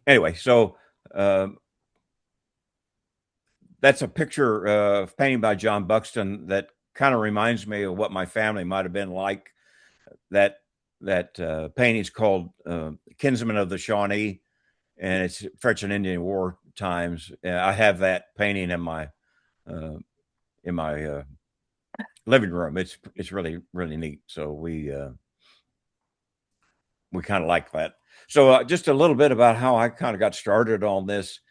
anyway, so that's a picture painting by John Buxton that kind of reminds me of what my family might have been like. That painting is called Kinsman of the Shawnee, and it's French and Indian War times. I have that painting uh, in my living room. It's really neat. So we kind of like that. So just a little bit about how I kind of got started on this.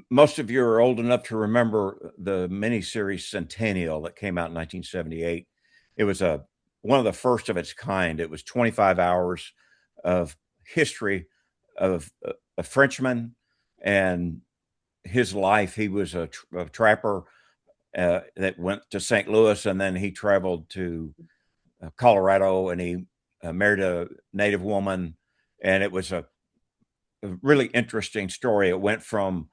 Most of you are old enough to remember the miniseries Centennial that came out in 1978. It was one of the first of its kind. It was 25 hours of history of a Frenchman and his life. He was a trapper that went to St. Louis, and then he traveled to Colorado, and he married a native woman, and it was a really interesting story. It went from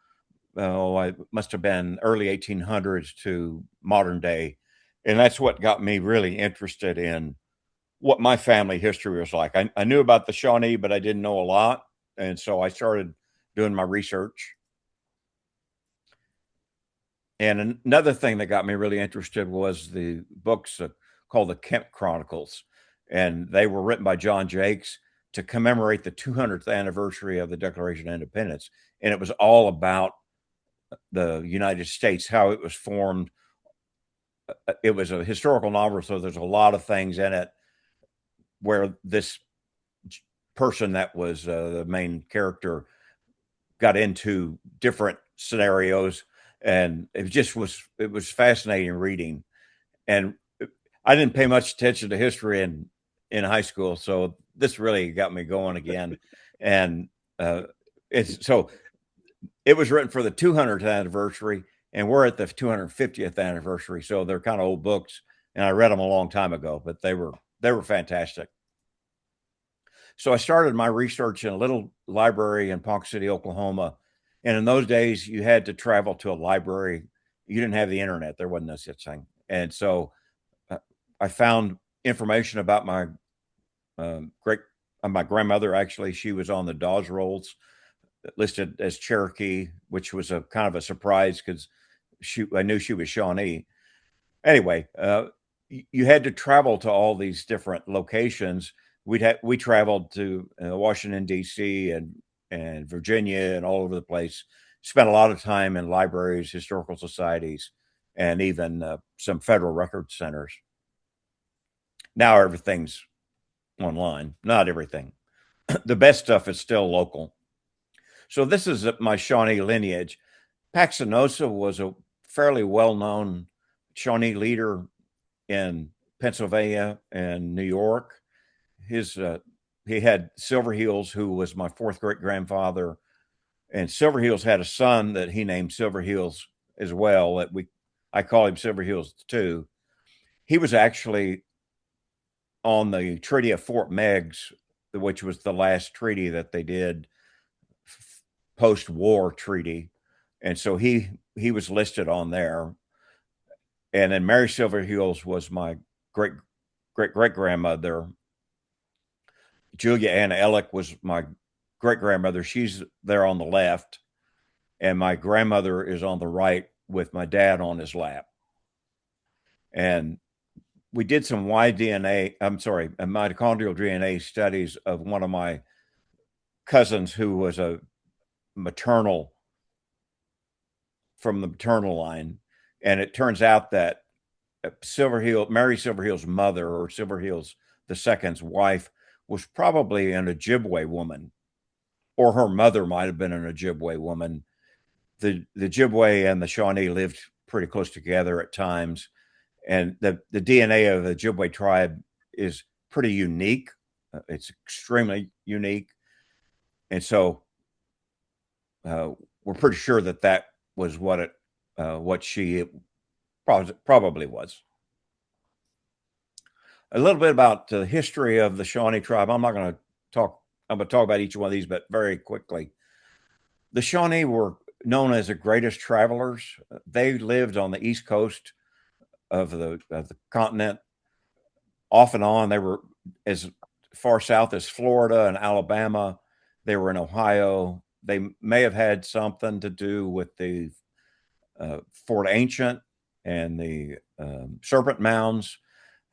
I must have been early 1800s to modern day, and that's what got me really interested in what my family history was like. I knew about the Shawnee, but I didn't know a lot, and so I started doing my research. And another thing that got me really interested was the books called the Kemp Chronicles, and they were written by John Jakes to commemorate the 200th anniversary of the Declaration of Independence, and it was all about the United States, how it was formed. It was a historical novel, so there's a lot of things in it where this person that was the main character got into different scenarios, and it was fascinating reading. And I didn't pay much attention to history in high school, so this really got me going again. And it's so it was written for the 200th anniversary, and we're at the 250th anniversary, so they're kind of old books. And I read them a long time ago, but they were fantastic. So I started my research in a little library in Ponca City, Oklahoma. And in those days, you had to travel to a library. You didn't have the internet. There wasn't no such thing. And so uh, I found information about great my grandmother. Actually, she was on the Dawes rolls listed as Cherokee, which was a kind of a surprise because I knew she was Shawnee. Anyway, you had to travel to all these different locations. We traveled to Washington D.C. and Virginia and all over the place. Spent a lot of time in libraries, historical societies, and even some federal record centers. Now everything's online. Not everything. The best stuff is still local. So this is my Shawnee lineage. Paxinosa was a fairly well-known Shawnee leader in Pennsylvania and New York. His He had Silverheels, who was my fourth great grandfather, and Silverheels had a son that he named Silverheels as well. That I call him Silverheels too. He was actually on the Treaty of Fort Meigs, which was the last treaty that they did, post-war treaty, and so he was listed on there. And then Mary Silverheels was my great great grandmother. Julia Ann Ellick was my great grandmother. She's there on the left, and my grandmother is on the right with my dad on his lap. And we did some mitochondrial DNA studies of one of my cousins who was a maternal from the maternal line. And it turns out that Mary Silverheel's mother, or Silverheels the second's wife, was probably an Ojibwe woman, or her mother might have been an Ojibwe woman. The Ojibwe and the Shawnee lived pretty close together at times, and the DNA of the Ojibwe tribe is pretty unique. It's extremely unique, and so we're pretty sure that that was what she probably was. A little bit about the history of the Shawnee tribe. I'm going to talk about each one of these, but very quickly. The Shawnee were known as the greatest travelers. They lived on the east coast of the continent. Off and on, they were as far south as Florida and Alabama. They were in Ohio. They may have had something to do with the Fort Ancient and the Serpent Mounds.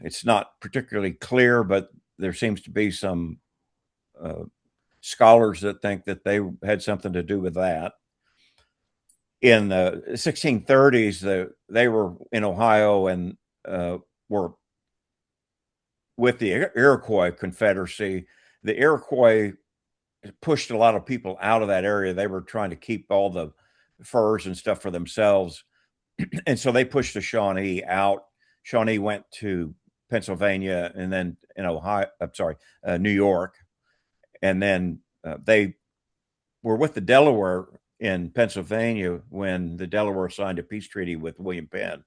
It's not particularly clear, but there seems to be some scholars that think that they had something to do with that. In the 1630s, they were in Ohio and were with the Iroquois Confederacy. The Iroquois pushed a lot of people out of that area. They were trying to keep all the furs and stuff for themselves. And so they pushed the Shawnee out. Shawnee went to Pennsylvania and then in Ohio, New York. And then they were with the Delaware in Pennsylvania when the Delaware signed a peace treaty with William Penn.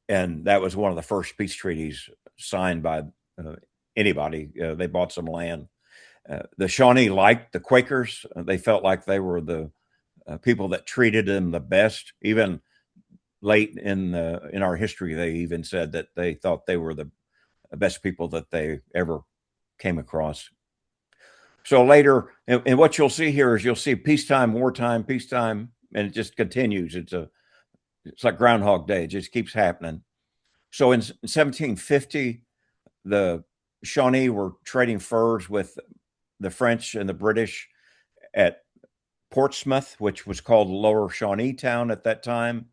And that was one of the first peace treaties signed by anybody. They bought some land. The Shawnee liked the Quakers. They felt like they were the people that treated them the best. Even late in our history, they even said that they thought they were the best people that they ever came across. So later, and what you'll see here is you'll see peacetime, wartime, peacetime, and it just continues. It's like Groundhog Day. It just keeps happening. So in 1750, the Shawnee were trading furs with the French and the British at Portsmouth, which was called Lower Shawnee Town at that time.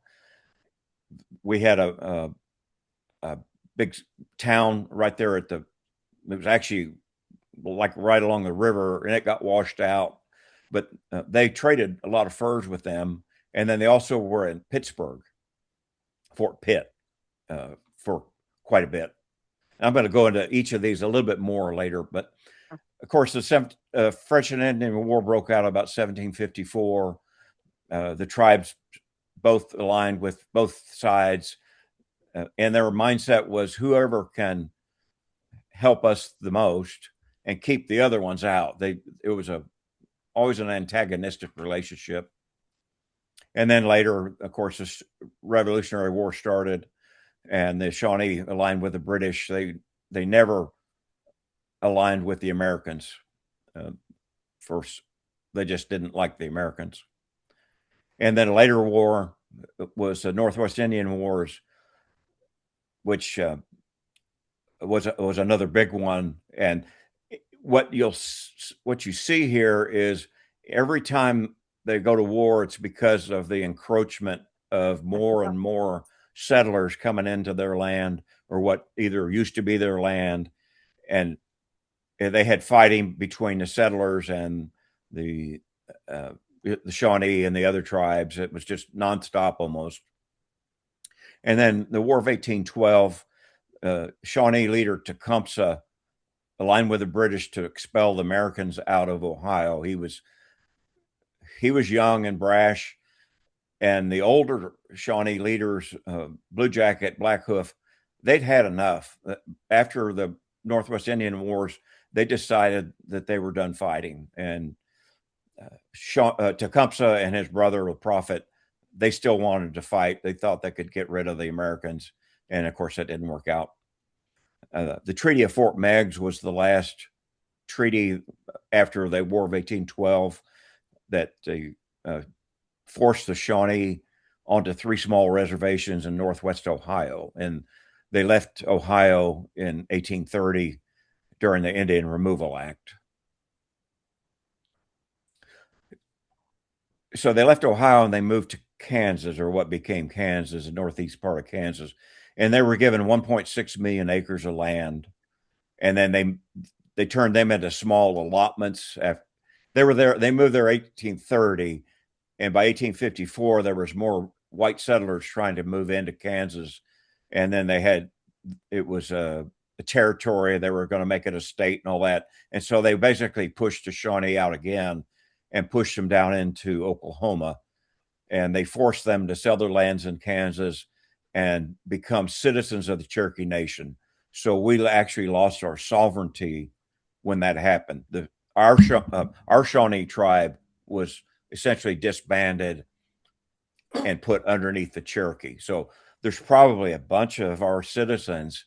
We had a big town right there it was actually like right along the river, and it got washed out. But they traded a lot of furs with them. And then they also were in Pittsburgh, Fort Pitt, for quite a bit. And I'm going to go into each of these a little bit more later. But of course, the French and Indian War broke out about 1754. The tribes both aligned with both sides. And their mindset was whoever can help us the most and keep the other ones out. It was always an antagonistic relationship. And then later, of course, the Revolutionary War started, and the Shawnee aligned with the British. They never aligned with the Americans. First, they just didn't like the Americans. And then a later war was the Northwest Indian Wars, which was another big one. And what you see here is every time they go to war, it's because of the encroachment of more and more settlers coming into their land, or what either used to be their land. And they had fighting between the settlers and the Shawnee and the other tribes. It was just nonstop almost. And then the War of 1812, Shawnee leader Tecumseh aligned with the British to expel the Americans out of Ohio. He was young and brash, and the older Shawnee leaders, Blue Jacket, Black Hoof, they'd had enough. After the Northwest Indian Wars, they decided that they were done fighting. And Tecumseh and his brother, the Prophet, they still wanted to fight. They thought they could get rid of the Americans. And of course, that didn't work out. The Treaty of Fort Meigs was the last treaty after the War of 1812 that forced the Shawnee onto 3 small reservations in northwest Ohio. And they left Ohio in 1830 during the Indian Removal Act. So they left Ohio and they moved to Kansas, or what became Kansas, the northeast part of Kansas. And they were given 1.6 million acres of land. And then they turned them into small allotments. They were there. They moved there 1830, and by 1854 there was more white settlers trying to move into Kansas. And then it was a territory. They were going to make it a state and all that. And so they basically pushed the Shawnee out again and pushed them down into Oklahoma. And they forced them to sell their lands in Kansas and become citizens of the Cherokee Nation. So we actually lost our sovereignty when that happened. Our Shawnee tribe was essentially disbanded and put underneath the Cherokee. So there's probably a bunch of our citizens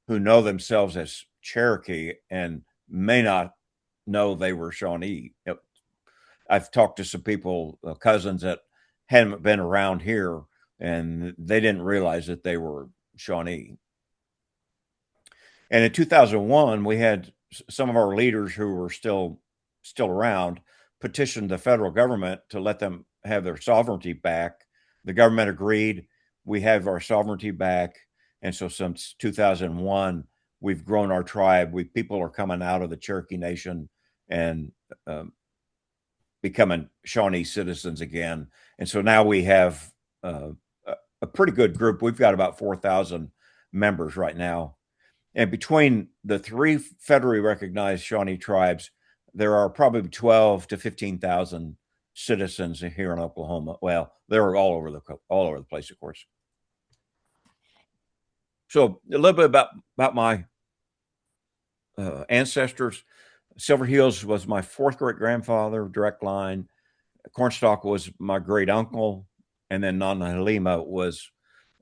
who know themselves as Cherokee and may not know they were Shawnee. I've talked to some people, cousins that hadn't been around here, and they didn't realize that they were Shawnee. And in 2001, we had some of our leaders who were still around petitioned the federal government to let them have their sovereignty back. The government agreed. We have our sovereignty back, and so since 2001, we've grown our tribe. People are coming out of the Cherokee Nation and becoming Shawnee citizens again. And so now we have a pretty good group. We've got about 4,000 members right now. And between the three federally recognized Shawnee tribes, there are probably 12 to 15,000 citizens here in Oklahoma. Well, they're all over the place, of course. So a little bit about my ancestors. Silver Heels was my fourth great grandfather, direct line. Cornstalk was my great uncle, and then Nana Halima was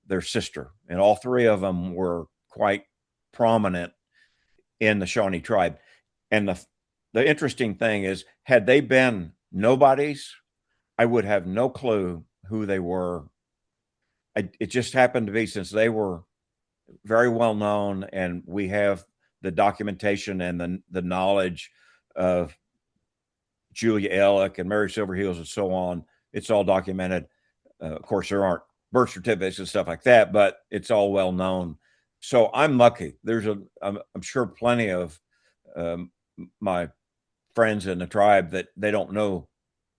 their sister, and all three of them were quite prominent in the Shawnee tribe. And the interesting thing is, had they been nobodies, I would have no clue who they were. It just happened to be, since they were very well known, and we have the documentation and the knowledge of Julia Ellick and Mary Silverheels and so on. It's all documented. Of course, there aren't birth certificates and stuff like that, but it's all well known. So I'm lucky. I'm sure plenty of my friends in the tribe that they don't know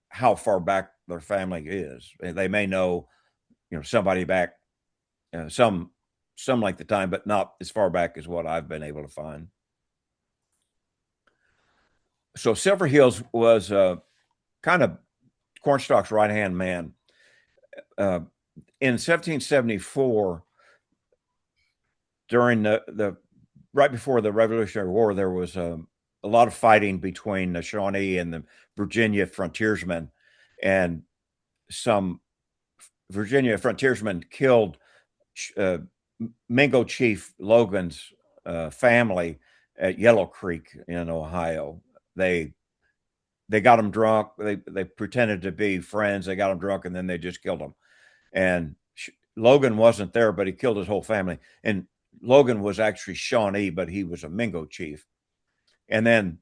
how far back their family is. They may know, somebody back, some like the time, but not as far back as what I've been able to find. So Silver Heels was kind of Cornstalk's right-hand man. In 1774, during the right before the Revolutionary War, there was a lot of fighting between the Shawnee and the Virginia frontiersmen, and some Virginia frontiersmen killed Mingo Chief Logan's family at Yellow Creek in Ohio. They got him drunk. They pretended to be friends. They got him drunk, and then they just killed him. And Logan wasn't there, but he killed his whole family. And Logan was actually Shawnee, but he was a Mingo chief. And then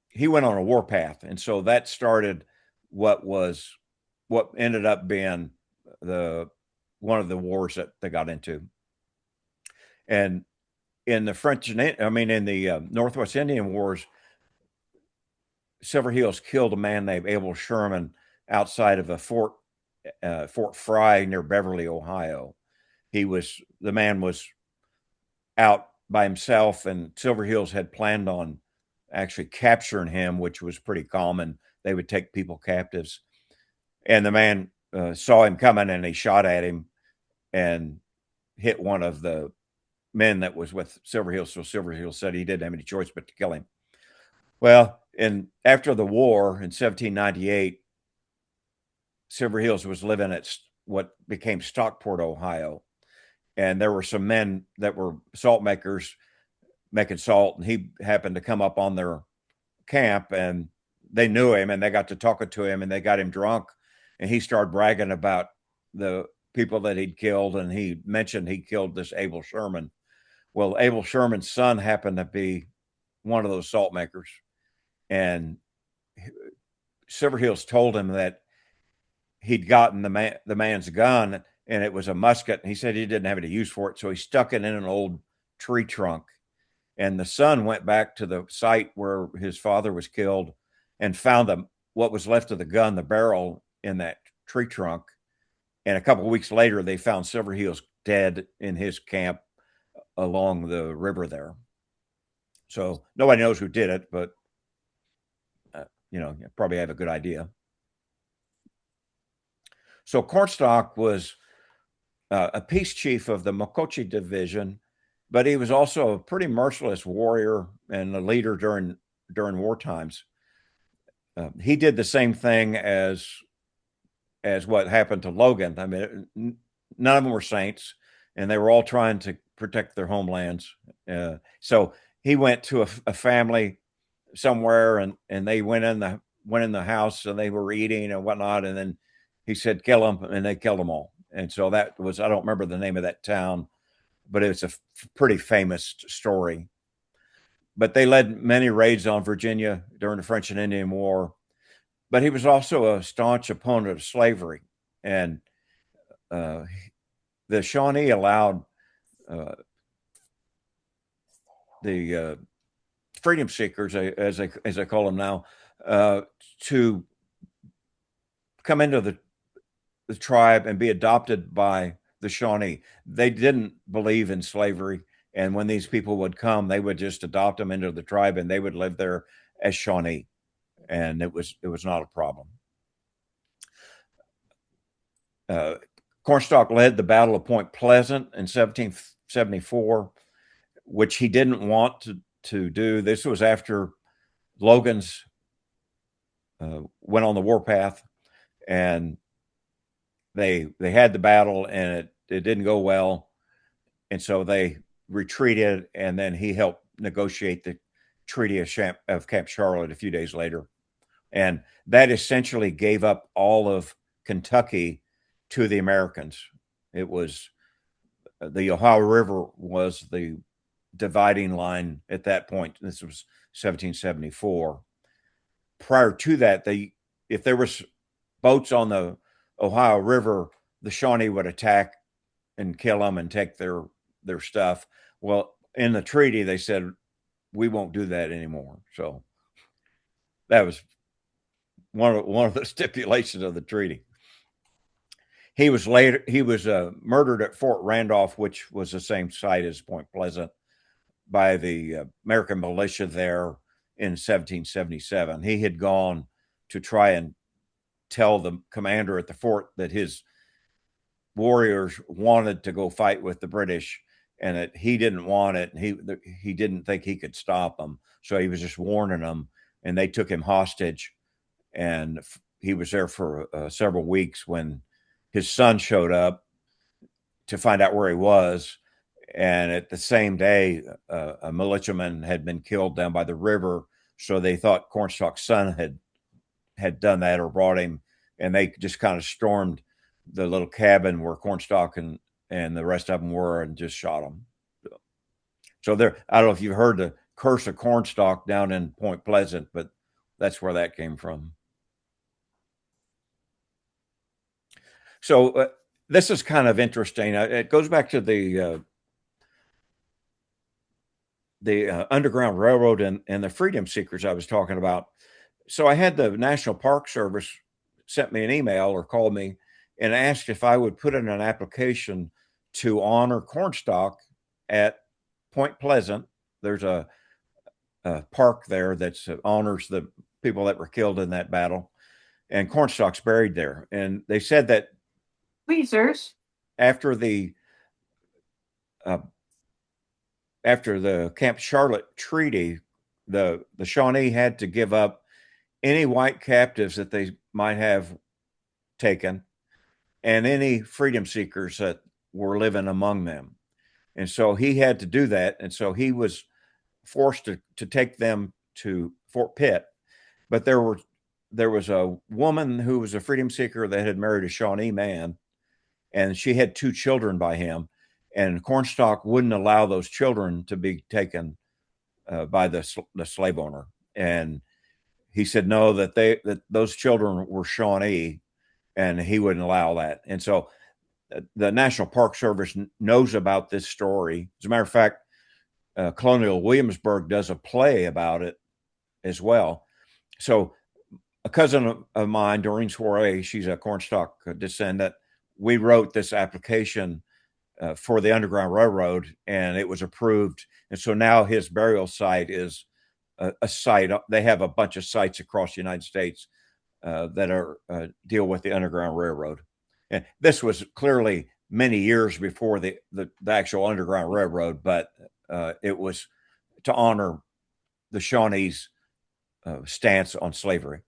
he went on a warpath, and so that started what ended up being one of the wars that they got into. And in the Northwest Indian Wars, Silver Heels killed a man named Abel Sherman outside of a Fort Fry near Beverly, Ohio. The man was out by himself, and Silver Heels had planned on actually capturing him, which was pretty common. They would take people captives. And the man saw him coming, and he shot at him and hit one of the men that was with Silver Heels. So Silver Heels said he didn't have any choice but to kill him. Well, after the war in 1798, Silver Heels was living at what became Stockport, Ohio. And there were some men that were salt makers making salt, and he happened to come up on their camp, and they knew him, and they got to talking to him, and they got him drunk, and he started bragging about the people that he'd killed, and he mentioned he killed this Abel Sherman. Well, Abel Sherman's son happened to be one of those salt makers, and Silver Heels told him that he'd gotten the man's gun, and it was a musket. And he said he didn't have any use for it, so he stuck it in an old tree trunk. And the son went back to the site where his father was killed and found what was left of the gun, the barrel, in that tree trunk. And a couple of weeks later, they found Silver Heels dead in his camp along the river there. So nobody knows who did it, but you probably have a good idea. So Cornstalk was a peace chief of the Mokoche division, but he was also a pretty merciless warrior and a leader during war times. He did the same thing as what happened to Logan. I mean, none of them were saints, and they were all trying to protect their homelands. So he went to a family somewhere, and they went in the house and they were eating and whatnot, and then he said kill them, and they killed them all. And so that was, I don't remember the name of that town, but it's a pretty famous story. But they led many raids on Virginia during the French and Indian War. But he was also a staunch opponent of slavery, and uh, the Shawnee allowed uh, the freedom seekers, as they call them now, to come into the tribe and be adopted by the Shawnee. They didn't believe in slavery, and when these people would come, they would just adopt them into the tribe, and they would live there as Shawnee, and it was not a problem. Uh, Cornstalk led the Battle of Point Pleasant in 1774, which he didn't want to do. This was after Logan's went on the warpath, and they had the battle, and it didn't go well, and so they retreated, and then he helped negotiate the Treaty of Camp Charlotte a few days later, and that essentially gave up all of Kentucky to the Americans. It was the Ohio River was the dividing line at that point. This was 1774. Prior to that, if there was boats on the Ohio River, the Shawnee would attack and kill them and take their stuff. Well, in the treaty, they said we won't do that anymore. So that was one of the stipulations of the treaty. He was murdered at Fort Randolph, which was the same site as Point Pleasant, by the American militia there in 1777. He had gone to try and tell the commander at the fort that his warriors wanted to go fight with the British, and that he didn't want it, and he didn't think he could stop them, so he was just warning them, and they took him hostage, and he was there for several weeks when his son showed up to find out where he was. And at the same day, a militiaman had been killed down by the river. So they thought Cornstalk's son had done that or brought him. And they just kind of stormed the little cabin where Cornstalk and the rest of them were, and just shot him. So there, I don't know if you've heard the curse of Cornstalk down in Point Pleasant, but that's where that came from. So this is kind of interesting. It goes back to the Underground Railroad and the freedom seekers I was talking about. So I had the National Park Service sent me an email or called me and asked if I would put in an application to honor Cornstalk at Point Pleasant. There's a park there that honors the people that were killed in that battle, and Cornstalk's buried there. And they said that Tweezers. after the Camp Charlotte Treaty, the Shawnee had to give up any white captives that they might have taken and any freedom seekers that were living among them. And so he had to do that. And so he was forced to take them to Fort Pitt. But there was a woman who was a freedom seeker that had married a Shawnee man, and she had 2 children by him. And Cornstalk wouldn't allow those children to be taken by the slave owner. And he said no, that those children were Shawnee, and he wouldn't allow that. And so the National Park Service knows about this story. As a matter of fact, Colonial Williamsburg does a play about it as well. So a cousin of mine, Doreen Soiree, she's a Cornstalk descendant. We wrote this application for the Underground Railroad, and it was approved. And so now his burial site is a site. They have a bunch of sites across the United States that are deal with the Underground Railroad. And this was clearly many years before the actual Underground Railroad, but it was to honor the Shawnees' stance on slavery.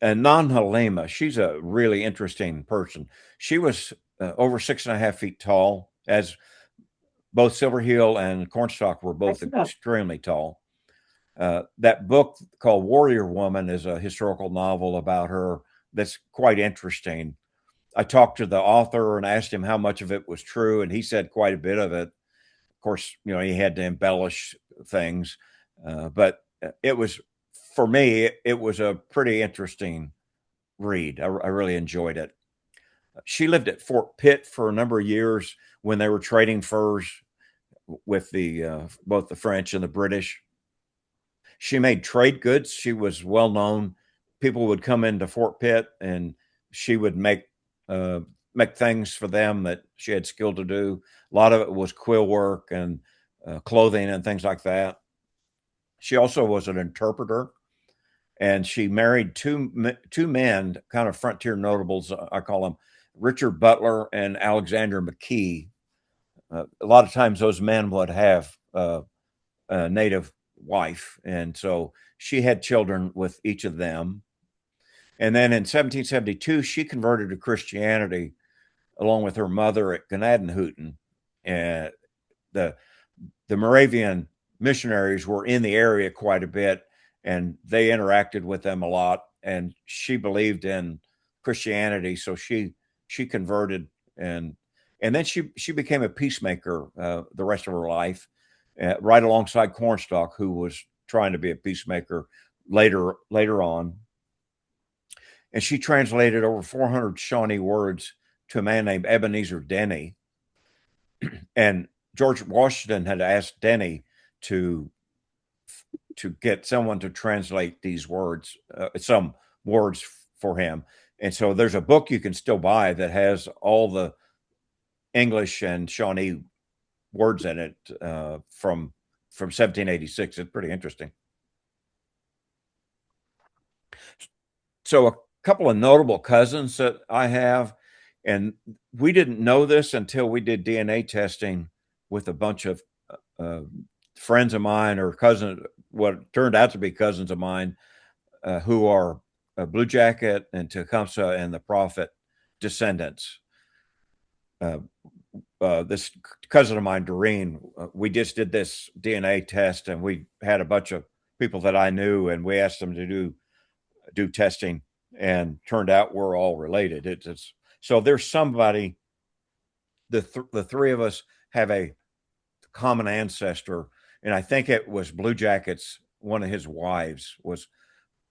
And Non Halema, she's a really interesting person. She was over 6.5 feet tall, as both Silverheel and Cornstalk were both extremely tall. That book called Warrior Woman is a historical novel about her that's quite interesting. I talked to the author and asked him how much of it was true, and he said quite a bit of it. Of course, he had to embellish things, but it was, for me, it was a pretty interesting read. I really enjoyed it. She lived at Fort Pitt for a number of years when they were trading furs with both the French and the British. She made trade goods. She was well known. People would come into Fort Pitt, and she would make things for them that she had skill to do. A lot of it was quill work and clothing and things like that. She also was an interpreter, and she married two men, kind of frontier notables. I call them Richard Butler and Alexander McKee. A lot of times, those men would have a native wife, and so she had children with each of them. And then in 1772, she converted to Christianity along with her mother at Gnadenhutten. And the Moravian missionaries were in the area quite a bit, and they interacted with them a lot. And she believed in Christianity, so she converted, and then she became a peacemaker the rest of her life, right alongside Cornstalk, who was trying to be a peacemaker later on. And she translated over 400 Shawnee words to a man named Ebenezer Denny. And George Washington had asked Denny to get someone to translate these words, some words for him. And so there's a book you can still buy that has all the English and Shawnee words in it from 1786. It's pretty interesting. So a couple of notable cousins that I have, and we didn't know this until we did DNA testing with a bunch of friends of mine, or cousins, what turned out to be cousins of mine, who are Blue Jacket and Tecumseh and the Prophet descendants. This cousin of mine, Doreen, we just did this DNA test, and we had a bunch of people that I knew, and we asked them to do testing, and turned out we're all related. It's so there's somebody. The three of us have a common ancestor, and I think it was Blue Jacket's. One of his wives was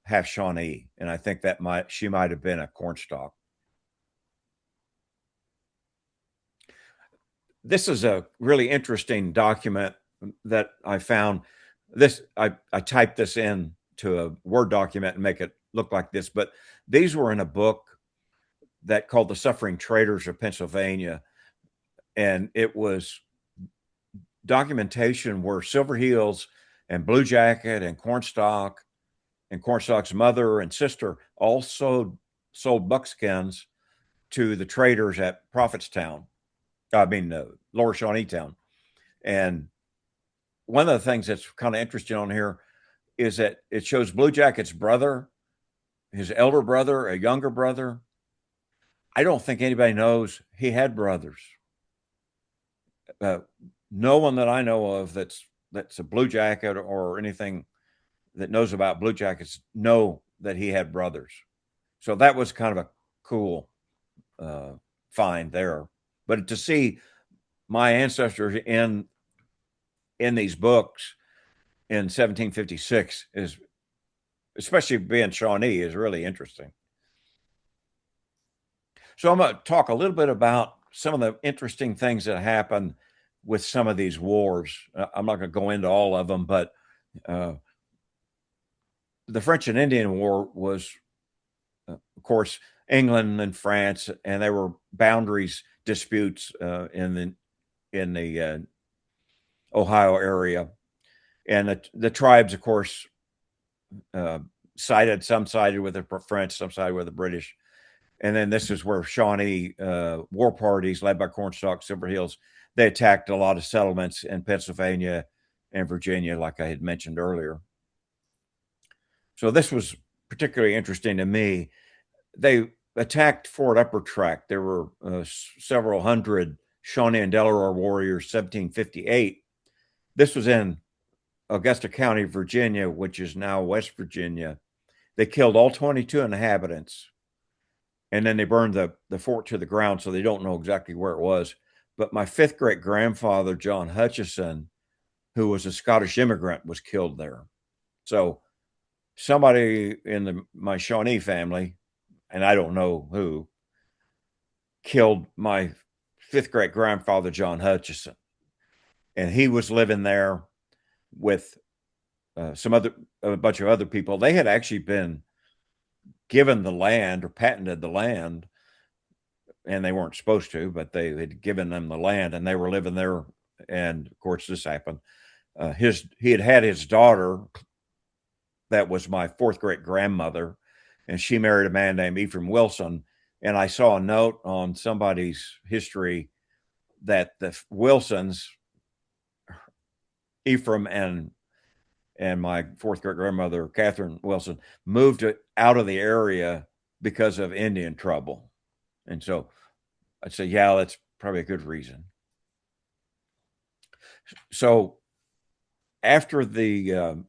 half Shawnee, and I think she might have been a Cornstalk. This is a really interesting document that I found. I typed this in to a Word document and make it look like this, but these were in a book that called The Suffering Traders of Pennsylvania, and it was documentation where Silver Heels and Blue Jacket and Cornstalk's mother and sister all sold buckskins to the traders at Prophetstown. Lower Shawnee Town. And one of the things that's kind of interesting on here is that it shows Blue Jacket's brother, his elder brother, a younger brother. I don't think anybody knows he had brothers. No one that I know of that's a Blue Jacket or anything that knows about Blue Jackets know that he had brothers. So that was kind of a cool find there. But to see my ancestors in these books in 1756 is, especially being Shawnee, is really interesting. So I'm going to talk a little bit about some of the interesting things that happened with some of these wars. I'm not going to go into all of them, but the French and Indian War was, of course, England and France, and there were boundaries disputes in the Ohio area, and the tribes, of course, some sided with the French, some sided with the British. And then this is where Shawnee war parties led by Cornstalk, Silver Heels, they attacked a lot of settlements in Pennsylvania and Virginia, like I had mentioned earlier. So this was particularly interesting to me. They attacked Fort Upper Tract. There were several hundred Shawnee and Delaware warriors, 1758. This was in Augusta County, Virginia, which is now West Virginia. They killed all 22 inhabitants, and then they burned the fort to the ground, so they don't know exactly where it was. But my fifth great grandfather, John Hutchison, who was a Scottish immigrant, was killed there. So somebody in my Shawnee family, and I don't know who, killed my fifth great grandfather, John Hutchison. And he was living there with a bunch of other people. They had actually been given the land or patented the land, and they weren't supposed to, but they had given them the land, and they were living there. And of course, this happened. He had his daughter, that was my fourth great grandmother, and she married a man named Ephraim Wilson. And I saw a note on somebody's history that the Wilsons, Ephraim and my fourth great grandmother, Catherine Wilson, moved out of the area because of Indian trouble. And so I'd say, yeah, that's probably a good reason. So after the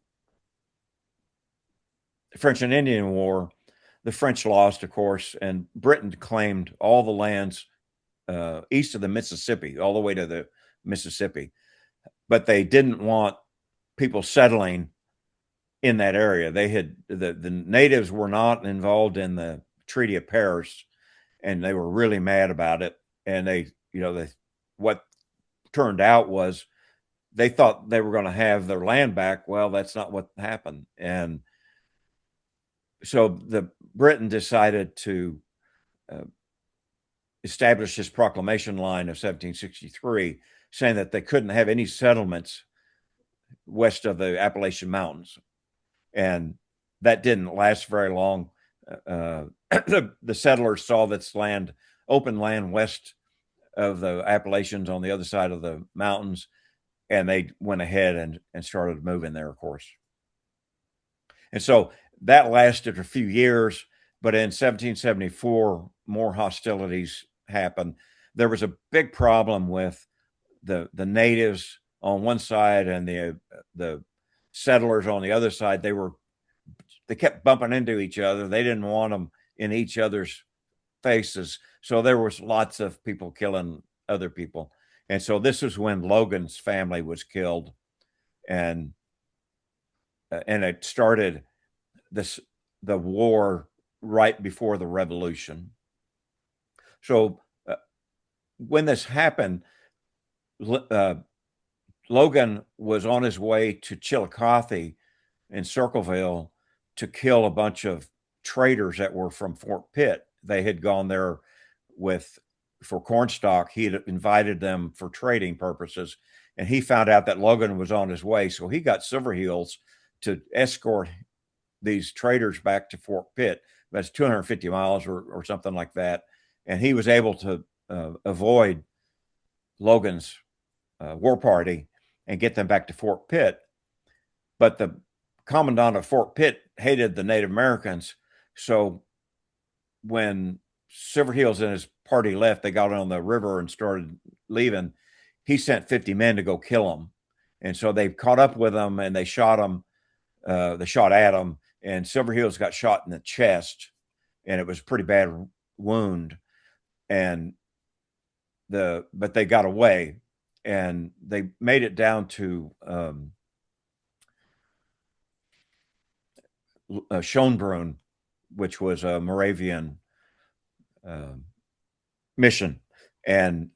French and Indian War, the French lost, of course, and Britain claimed all the lands east of the Mississippi, all the way to the Mississippi. But they didn't want people settling in that area. They had the natives were not involved in the Treaty of Paris, and they were really mad about it. And they what turned out was they thought they were going to have their land back. Well, that's not what happened. And so the Britain decided to establish this proclamation line of 1763, saying that they couldn't have any settlements west of the Appalachian Mountains. And that didn't last very long. The settlers saw this land, open land west of the Appalachians on the other side of the mountains, and they went ahead and started moving there, of course. And so that lasted a few years, but in 1774, more hostilities happened. There was a big problem with the natives on one side and the settlers on the other side. They kept bumping into each other. They didn't want them in each other's faces. So there was lots of people killing other people. And so this is when Logan's family was killed, and it started the war right before the Revolution. So when this happened, Logan was on his way to Chillicothe in Circleville to kill a bunch of traders that were from Fort Pitt. They had gone there for Cornstalk. He had invited them for trading purposes, and he found out that Logan was on his way. So he got Silverheels to escort these traders back to Fort Pitt. That's 250 miles or something like that. And he was able to avoid Logan's war party and get them back to Fort Pitt. But the commandant of Fort Pitt hated the Native Americans. So when Silverheels and his party left, they got on the river and started leaving. He sent 50 men to go kill them. And so they caught up with them and they shot him. They shot at him, and Silverheels got shot in the chest, and it was a pretty bad wound. But they got away, and they made it down to Schönbrunn, which was a Moravian mission. And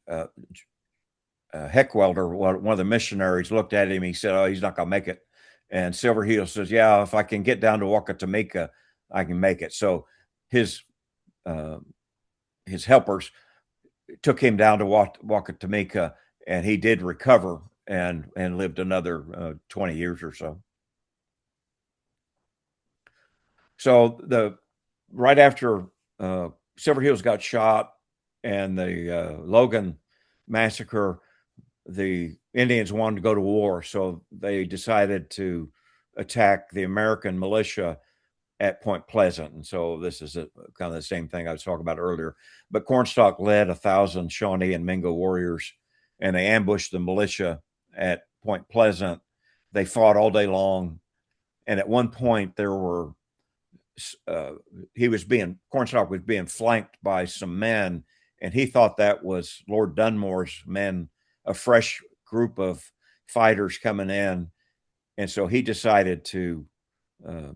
Heckwelder, one of the missionaries, looked at him. He said, "Oh, he's not going to make it." And Silverheels says, "Yeah, if I can get down to Wakatamika, I can make it." So his helpers took him down to Wakatamika, and he did recover and lived another 20 years or so. So right after Silverheels got shot and the Logan massacre, the Indians wanted to go to war, so they decided to attack the American militia at Point Pleasant. And so this is kind of the same thing I was talking about earlier. But Cornstalk led 1,000 Shawnee and Mingo warriors, and they ambushed the militia at Point Pleasant. they fought all day long. And at one point, there were Cornstalk was being flanked by some men, and he thought that was Lord Dunmore's men, a fresh group of fighters coming in, and so he decided uh,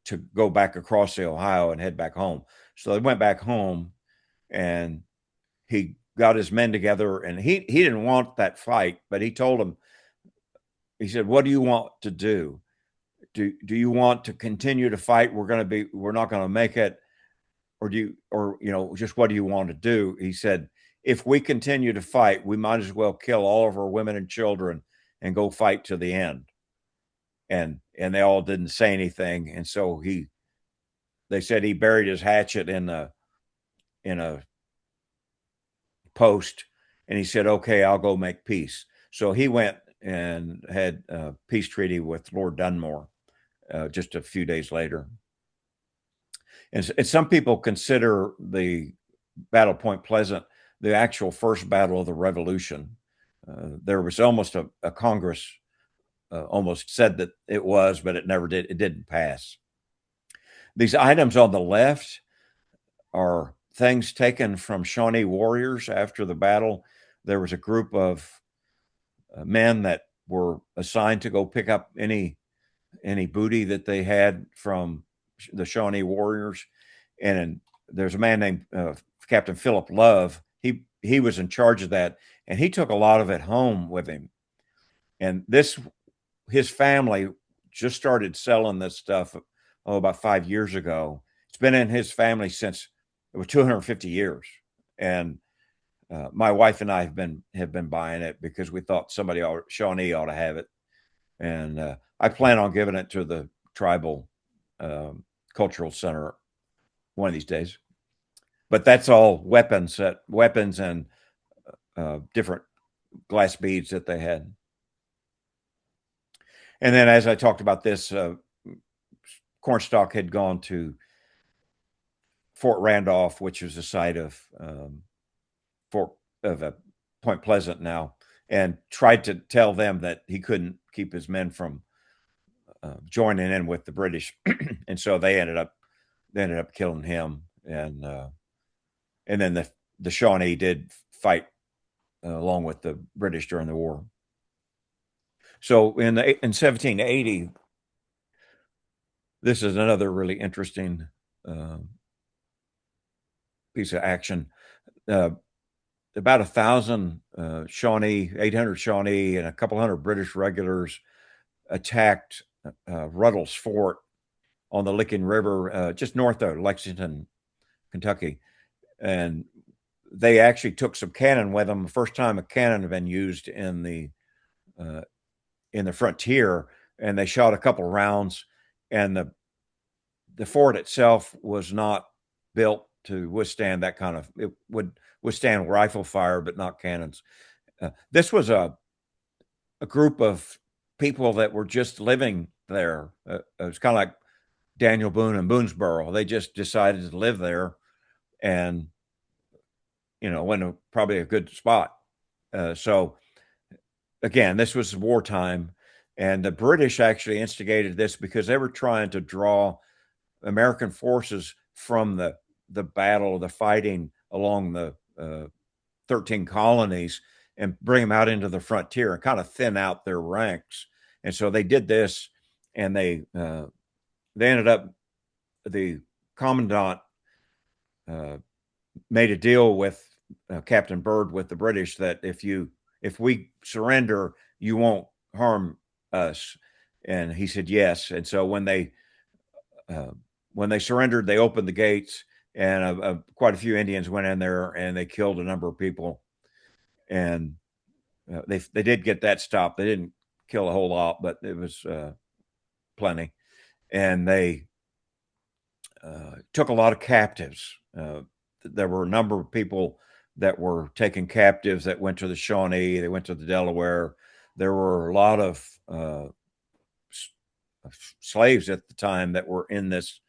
to go back across the Ohio and head back home. So they went back home, and he got his men together, and he didn't want that fight, but he told them, he said, "What do you want to do? Do you want to continue to fight? We're not going to make it, or just what do you want to do?" He said, "If we continue to fight, we might as well kill all of our women and children and go fight to the end." And they all didn't say anything, and so they said he buried his hatchet in a post, and he said, "Okay, I'll go make peace." So he went and had a peace treaty with Lord Dunmore just a few days later. And some people consider the Battle of Point Pleasant the actual first battle of the Revolution. There was almost a Congress almost said that it was, but it never did. It didn't pass. These items on the left are things taken from Shawnee warriors after the battle. There was a group of men that were assigned to go pick up any booty that they had from the Shawnee warriors. And there's a man named Captain Philip Love. He was in charge of that, and he took a lot of it home with him. And his family just started selling this stuff about 5 years ago. It's been in his family since it was 250 years, and my wife and I have been buying it because we thought Shawnee ought to have it, and I plan on giving it to the tribal cultural center one of these days. But that's all weapons and different glass beads that they had. And then, as I talked about this, Cornstalk had gone to Fort Randolph, which is the site of Fort of Point Pleasant now, and tried to tell them that he couldn't keep his men from joining in with the British, and so they ended up killing him, and then the Shawnee did fight along with the British during the war. So in 1780, this is another really interesting piece of action. About 1,000 Shawnee, 800 Shawnee, and a couple hundred British regulars attacked Ruddle's Fort on the Licking River, just north of Lexington, Kentucky, and they actually took some cannon with them. The first time a cannon had been used in the frontier, and they shot a couple of rounds, and the fort itself was not built to withstand that kind of. It would withstand rifle fire, but not cannons. This was a group of people that were just living there. It was kind of like Daniel Boone and Boonesboro. They just decided to live there, and went probably a good spot. So again, this was wartime, and the British actually instigated this because they were trying to draw American forces from the battle, the fighting along the 13 colonies, and bring them out into the frontier and kind of thin out their ranks. And so they did this, and they ended up, the commandant made a deal with Captain Byrd with the British that if we surrender, you won't harm us. And he said yes. And so when they surrendered, they opened the gates, and quite a few Indians went in there, and they killed a number of people. And they did get that stopped. They didn't kill a whole lot, but it was plenty. And they took a lot of captives. There were a number of people that were taken captives that went to the Shawnee. They went to the Delaware. There were a lot of slaves at the time that were in this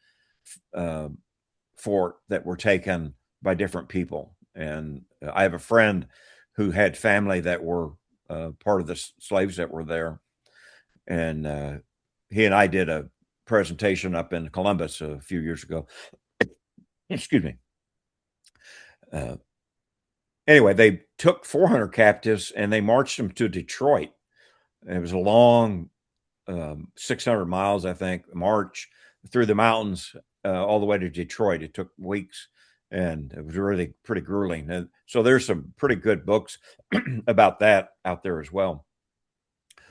fort that were taken by different people. And I have a friend who had family that were part of the slaves that were there. and he and I did a presentation up in Columbus a few years ago. Excuse me. Anyway, they took 400 captives and they marched them to Detroit. And it was a long 600 miles, I think, march through the mountains all the way to Detroit. It took weeks, and it was really pretty grueling. And so there's some pretty good books about that out there as well.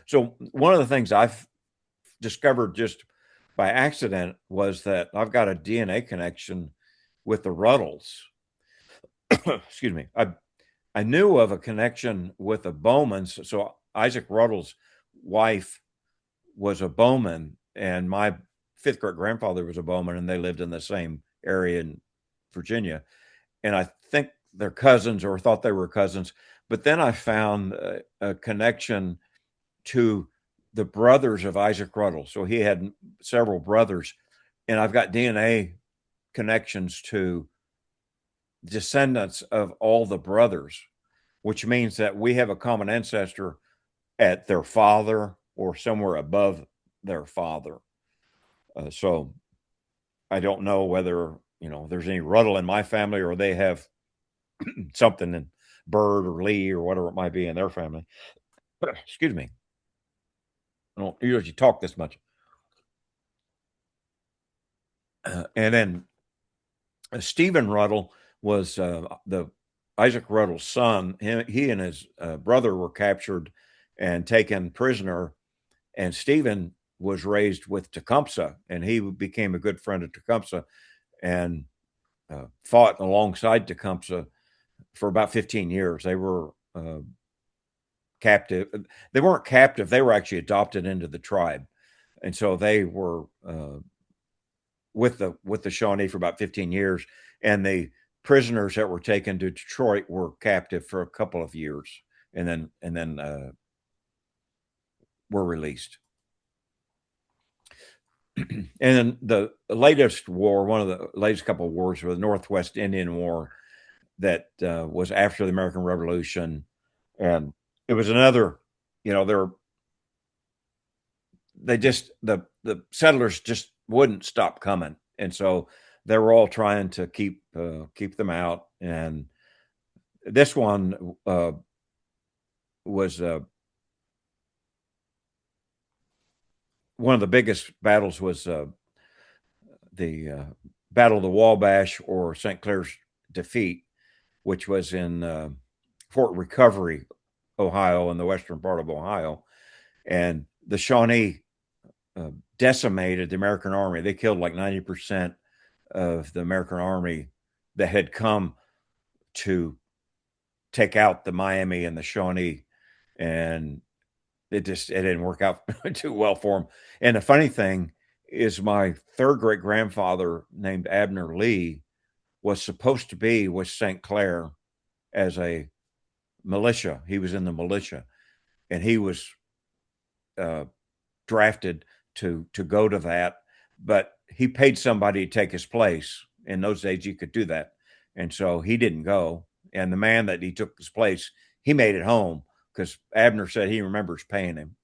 So one of the things I've discovered just by accident was that I've got a DNA connection with the Ruddles. Excuse me. I knew of a connection with the Bowmans. So Isaac Ruddle's wife was a Bowman, and my fifth great grandfather was a Bowman, and they lived in the same area in Virginia. And I think they're cousins, or thought they were cousins. But then I found a connection to the brothers of Isaac Ruddle. So he had several brothers, and I've got DNA connections to descendants of all the brothers, which means that we have a common ancestor at their father or somewhere above their father. So I don't know whether, there's any Ruddle in my family, or they have something in Bird or Lee or whatever it might be in their family. Excuse me. I don't usually talk this much. And then Stephen Ruddle was the Isaac Ruddle's son. He and his brother were captured and taken prisoner, and Stephen was raised with Tecumseh, and he became a good friend of Tecumseh and fought alongside Tecumseh for about 15 years. They were captive. They weren't captive. They were actually adopted into the tribe. And so they were with the Shawnee for about 15 years. And the prisoners that were taken to Detroit were captive for a couple of years, and then were released. And then the latest war, one of the latest couple of wars, was the Northwest Indian War that was after the American Revolution. And it was another, the settlers just wouldn't stop coming. And so they were all trying to keep them out. And this one was one of the biggest battles was the Battle of the Wabash, or St. Clair's defeat, which was in Fort Recovery, Ohio, in the western part of Ohio. And the Shawnee decimated the American army. They killed like 90% of the American army that had come to take out the Miami and the Shawnee. And it didn't work out too well for them. And the funny thing is, my third great grandfather, named Abner Lee, was supposed to be with St. Clair as a militia. He was in the militia, and he was drafted to go to that, but he paid somebody to take his place. In those days, you could do that, and so he didn't go. And the man that he took his place, he made it home, because Abner said he remembers paying him.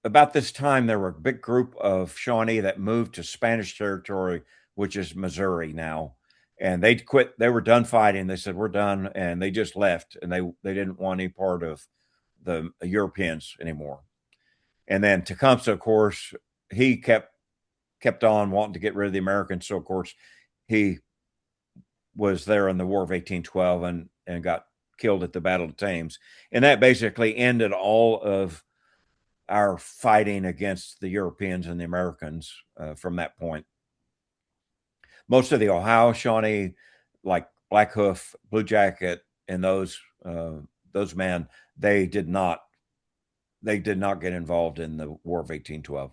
About this time, there were a big group of Shawnee that moved to Spanish territory, which is Missouri now. And they quit. They were done fighting. They said, we're done. And they just left. And they didn't want any part of the Europeans anymore. And then Tecumseh, of course, he kept on wanting to get rid of the Americans. So, of course, he was there in the War of 1812 and got killed at the Battle of Thames. And that basically ended all of our fighting against the Europeans and the Americans from that point. Most of the Ohio Shawnee, like Blackhoof, Blue Jacket, and those men, they did not get involved in the War of 1812.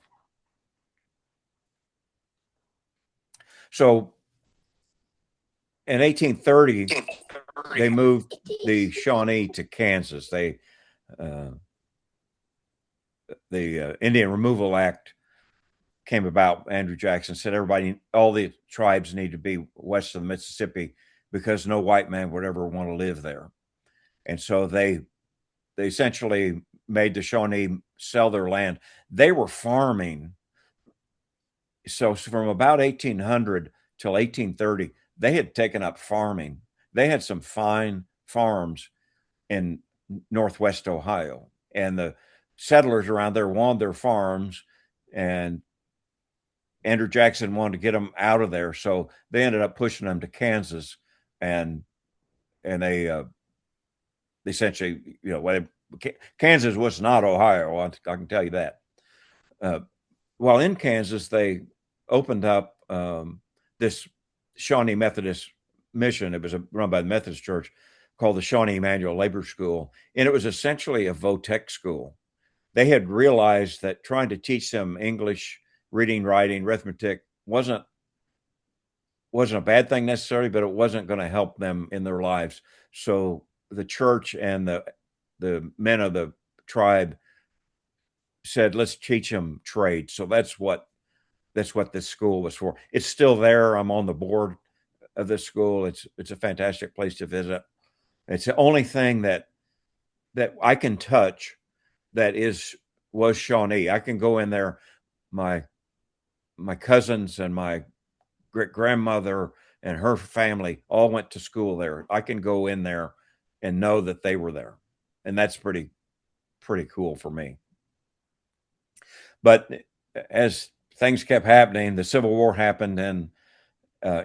So in 1830, they moved the Shawnee to Kansas. The Indian Removal Act came about. Andrew Jackson said all the tribes need to be west of the Mississippi, because no white man would ever want to live there. And so they they essentially made the Shawnee sell their land. They were farming. So from about 1800 till 1830, they had taken up farming. They had some fine farms in Northwest Ohio, and the settlers around there wanted their farms, and Andrew Jackson wanted to get them out of there, so they ended up pushing them to Kansas, and they essentially, Kansas was not Ohio. I can tell you that. Uh, while in Kansas, they opened up this Shawnee Methodist mission. It was run by the Methodist Church, called the Shawnee Emanuel Labor School, and it was essentially a vo-tech school. They had realized that trying to teach them English, reading, writing, arithmetic wasn't a bad thing necessarily, but it wasn't going to help them in their lives. So the church and the men of the tribe said, let's teach them trade. So that's what this school was for. It's still there. I'm on the board of this school. It's a fantastic place to visit. It's the only thing that I can touch that was Shawnee. I can go in there. My cousins and my great grandmother and her family all went to school there. I can go in there and know that they were there, and that's pretty cool for me. But as things kept happening, the Civil War happened, and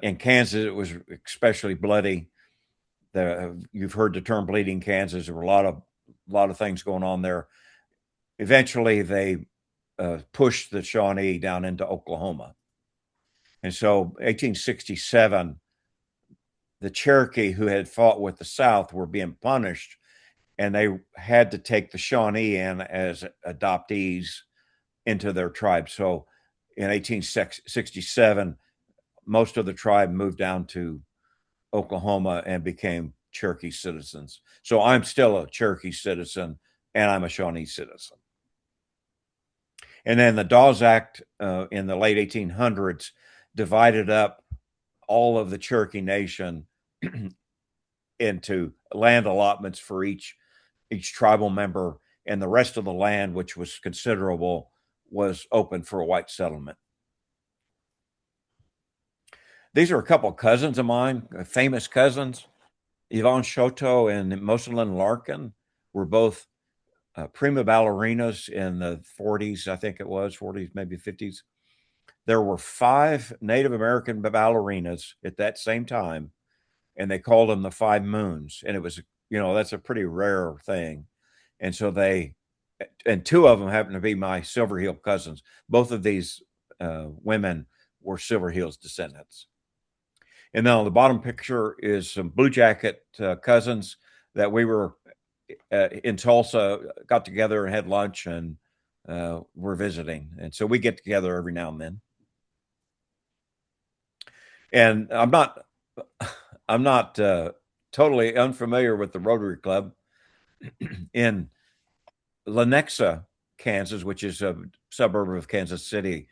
in Kansas it was especially bloody. You've heard the term "bleeding Kansas." There were a lot of things going on there. Eventually, they pushed the Shawnee down into Oklahoma, and so 1867, the Cherokee who had fought with the South were being punished, and they had to take the Shawnee in as adoptees into their tribe. So in 1867, most of the tribe moved down to Oklahoma and became Cherokee citizens. So I'm still a Cherokee citizen, and I'm a Shawnee citizen. And then the Dawes Act in the late 1800s divided up all of the Cherokee Nation into land allotments for each tribal member, and the rest of the land, which was considerable, was open for a white settlement. These are a couple of cousins of mine, famous cousins. Yvonne Shoto and Moselin Larkin were both prima ballerinas in the 40s, I think it was, 40s, maybe 50s. There were 5 Native American ballerinas at that same time, and they called them the 5 Moons. And it was, that's a pretty rare thing. And so and 2 of them happened to be my Silver Heel cousins. Both of these women were Silver Heels descendants. And then on the bottom picture is some Blue Jacket cousins that we were in Tulsa, got together and had lunch, and we're visiting. And so we get together every now and then. And I'm not totally unfamiliar with the Rotary Club in Lenexa, Kansas, which is a suburb of Kansas City.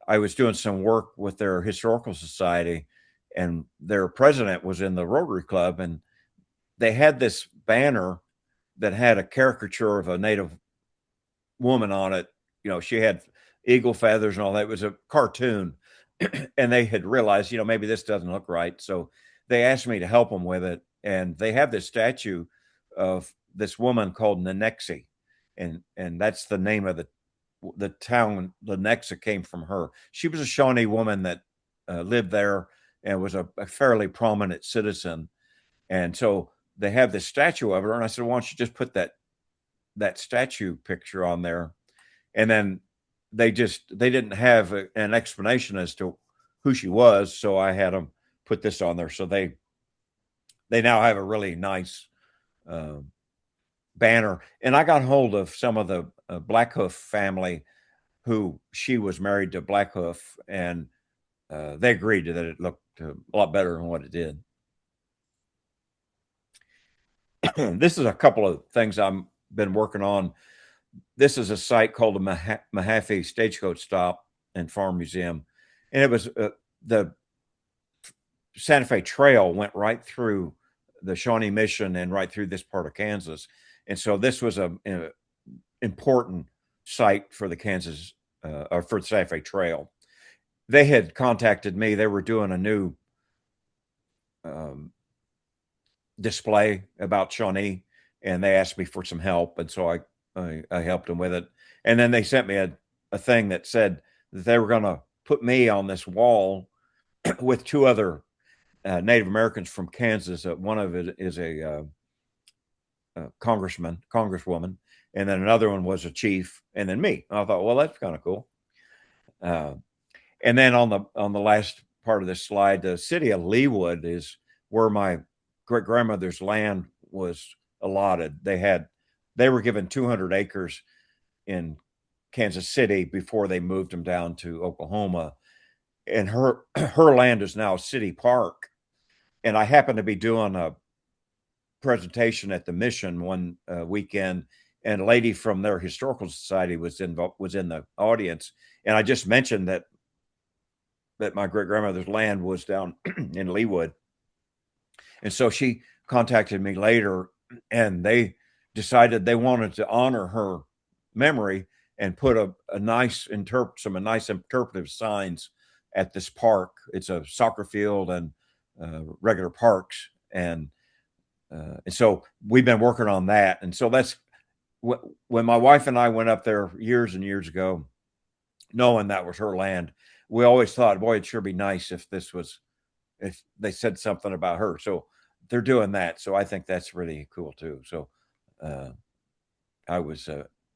I was doing some work with their historical society, and their president was in the Rotary Club, and they had this banner that had a caricature of a Native woman on it. She had eagle feathers and all that. It was a cartoon, and they had realized, maybe this doesn't look right. So they asked me to help them with it, and they have this statue of this woman called Nenexi, and that's the name of the town. Lenexa came from her. She was a Shawnee woman that lived there and was a fairly prominent citizen. And so they have this statue of her. And I said, why don't you just put that statue picture on there? And then they didn't have an explanation as to who she was. So I had them put this on there. So they now have a really nice banner. And I got hold of some of the Blackhoof family, who she was married to Blackhoof, and they agreed that it looked a lot better than what it did. This is a couple of things I've been working on. This is a site called the Mahaffey Stagecoach Stop and Farm Museum, and it was the Santa Fe Trail went right through the Shawnee Mission and right through this part of Kansas. And so this was a important site for the Kansas or for the Santa Fe Trail. They had contacted me. They were doing a new display about Shawnee, and they asked me for some help, and so I helped them with it. And then they sent me a thing that said that they were going to put me on this wall with two other Native Americans from Kansas. One of it is a congresswoman, and then another one was a chief, and then me. And I thought, well, that's kind of cool. And then on the last part of this slide, the city of Leawood is where my great grandmother's land was allotted. They were given 200 acres in Kansas City before they moved them down to Oklahoma, and her land is now a city park. And I happened to be doing a presentation at the mission one weekend, and a lady from their historical society was in the audience, and I just mentioned that my great grandmother's land was down in Leawood, and so she contacted me later, and they decided they wanted to honor her memory and put some nice interpretive signs at this park. It's a soccer field and regular parks, and so we've been working on that. And so that's when my wife and I went up there years and years ago, knowing that was her land. We always thought, boy, it'd sure be nice if they said something about her. So they're doing that. So I think that's really cool too. So I was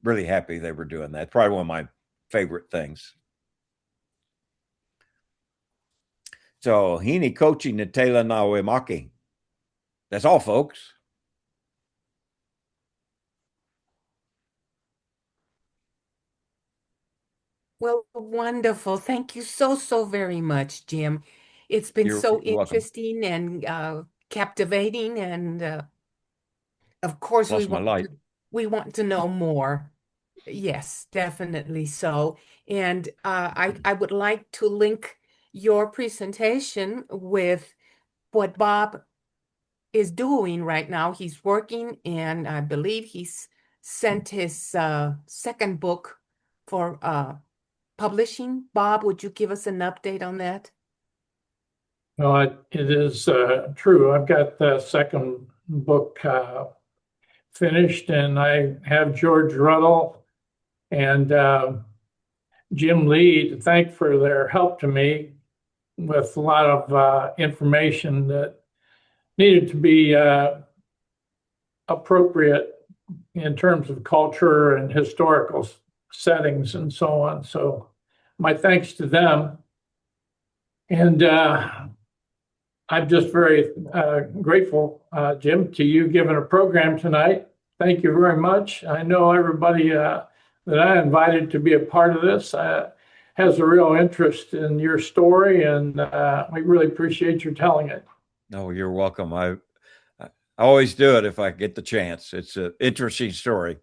really happy they were doing that. Probably one of my favorite things. So hini kochi natela na wemaki. That's all, folks. Well, wonderful. Thank you so very much, Jim. It's been so You're welcome. interesting and captivating, and of course Lost my light. we want to know more. Yes, definitely so. And I would like to link your presentation with what Bob is doing right now. He's working, and I believe he's sent his second book for publishing. Bob, would you give us an update on that? No, it is true. I've got the second book finished, and I have George Ruddle and Jim Lee to thank for their help to me with a lot of information that needed to be appropriate in terms of culture and historical settings and so on. So my thanks to them. And I'm just very grateful, Jim, to you giving a program tonight. Thank you very much. I know everybody that I invited to be a part of this has a real interest in your story, and we really appreciate your telling it. No, you're welcome. I always do it if I get the chance. It's an interesting story.